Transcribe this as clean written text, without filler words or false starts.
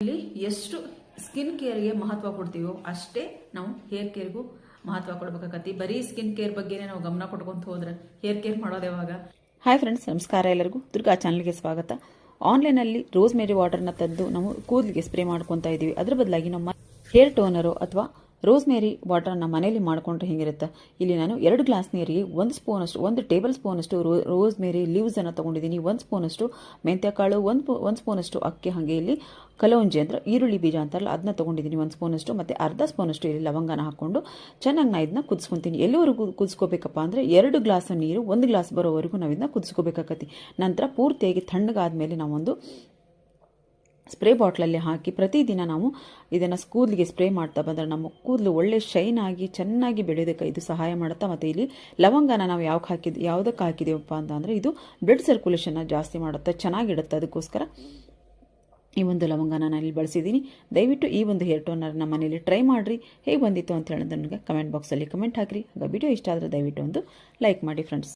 ಇಲ್ಲಿ ಎಷ್ಟು ಸ್ಕಿನ್ ಕೇರ್ಗೆ ಮಹತ್ವ ಕೊಡ್ತೀವೋ ಅಷ್ಟೇ ನಾವು ಹೇರ್ ಕೇರ್ಗೂ ಮಹತ್ವ ಕೊಡ್ಬೇಕಾಗತ್ತಿ. ಬರೀ ಸ್ಕಿನ್ ಕೇರ್ ಬಗ್ಗೆನೇ ನಾವು ಗಮನ ಕೊಟ್ಕೊಂತ ಹೋದ್ರೆ ಹೇರ್ ಕೇರ್ ಮಾಡೋದು ಯಾವಾಗ? ಹಾಯ್ ಫ್ರೆಂಡ್ಸ್, ನಮಸ್ಕಾರ. ಎಲ್ಲರಿಗೂ ದುರ್ಗಾ ಚಾನಲ್ಗೆ ಸ್ವಾಗತ. ಆನ್ಲೈನಲ್ಲಿ ರೋಸ್ ಮೇರಿ ವಾಟರ್ನ ತಂದು ನಾವು ಕೂದಲಿಗೆ ಸ್ಪ್ರೇ ಮಾಡ್ಕೊತಾ ಇದ್ದೀವಿ. ಅದರ ಬದಲಾಗಿ ನಮ್ಮ ಹೇರ್ ಟೋನರು ಅಥವಾ ರೋಸ್ ಮೇರಿ ವಾಟರ್ನ ಮನೆಯಲ್ಲಿ ಮಾಡ್ಕೊಂಡ್ರೆ ಹೇಗಿರುತ್ತೆ. ಇಲ್ಲಿ ನಾನು 2 ಗ್ಲಾಸ್ ನೀರಿಗೆ 1 ಸ್ಪೂನಷ್ಟು 1 ಟೇಬಲ್ ಸ್ಪೂನಷ್ಟು ರೋಸ್ ಮೇರಿ ಲೀವ್ಸನ್ನು ತೊಗೊಂಡಿದ್ದೀನಿ. 1 ಸ್ಪೂನಷ್ಟು ಮೆಂತ್ಯಕಾಳು, 1 ಸ್ಪೂನಷ್ಟು ಅಕ್ಕಿ, ಹಾಗೆ ಇಲ್ಲಿ ಕಲೋಂಜಿ ಅಂದರೆ ಈರುಳ್ಳಿ ಬೀಜ ಅಂತಾರಲ್ಲ ಅದನ್ನ ತೊಗೊಂಡಿದ್ದೀನಿ 1 ಸ್ಪೂನಷ್ಟು, ಮತ್ತು ಅರ್ಧ ಸ್ಪೂನಷ್ಟು ಇಲ್ಲಿ ಲವಂಗನ ಹಾಕ್ಕೊಂಡು ಚೆನ್ನಾಗಿ ನಾನು ಇದನ್ನ ಕುದಿಸ್ಕೊತೀನಿ. ಎಲ್ಲಿವರೆಗೂ ಕುದಿಸ್ಕೋಬೇಕಪ್ಪ ಅಂದರೆ 2 ಗ್ಲಾಸ್ ನೀರು 1 ಗ್ಲಾಸ್ ಬರೋವರೆಗೂ ನಾವು ಇದನ್ನ ಕುದಿಸ್ಕೋಬೇಕಾಗತ್ತೆ. ನಂತರ ಪೂರ್ತಿಯಾಗಿ ತಣ್ಣಗಾದ್ಮೇಲೆ ನಾವೊಂದು ಸ್ಪ್ರೇ ಬಾಟ್ಲಲ್ಲಿ ಹಾಕಿ ಪ್ರತಿದಿನ ನಾವು ಇದನ್ನು ಕೂದಲಿಗೆ ಸ್ಪ್ರೇ ಮಾಡ್ತಾ ಬಂದರೆ ನಮ್ಮ ಕೂದಲು ಒಳ್ಳೆ ಶೈನ್ ಆಗಿ ಚೆನ್ನಾಗಿ ಬೆಳೆಯೋದಕ್ಕೆ ಇದು ಸಹಾಯ ಮಾಡುತ್ತಾ. ಮತ್ತು ಇಲ್ಲಿ ಲವಂಗನ ನಾವು ಯಾವುದಕ್ಕೆ ಹಾಕಿದ್ದೀವಪ್ಪ ಅಂತಂದರೆ ಇದು ಬ್ಲಡ್ ಸರ್ಕ್ಯುಲೇಷನ್ನ ಜಾಸ್ತಿ ಮಾಡುತ್ತೆ, ಚೆನ್ನಾಗಿಡುತ್ತೆ. ಅದಕ್ಕೋಸ್ಕರ ಈ ಒಂದು ಲವಂಗನ ನಾನು ಇಲ್ಲಿ ಬಳಸಿದ್ದೀನಿ. ದಯವಿಟ್ಟು ಈ ಒಂದು ಹೇರ್ ಟೋನರ್ನ ಮನೇಲಿ ಟ್ರೈ ಮಾಡಿರಿ. ಹೇಗೆ ಬಂದಿತ್ತು ಅಂತ ಹೇಳಿದ್ರೆ ನನಗೆ ಕಮೆಂಟ್ ಬಾಕ್ಸಲ್ಲಿ ಕಮೆಂಟ್ ಹಾಕಿರಿ. ಹಾಗೆ ವಿಡಿಯೋ ಇಷ್ಟ ಆದರೆ ದಯವಿಟ್ಟು ಒಂದು ಲೈಕ್ ಮಾಡಿ ಫ್ರೆಂಡ್ಸ್.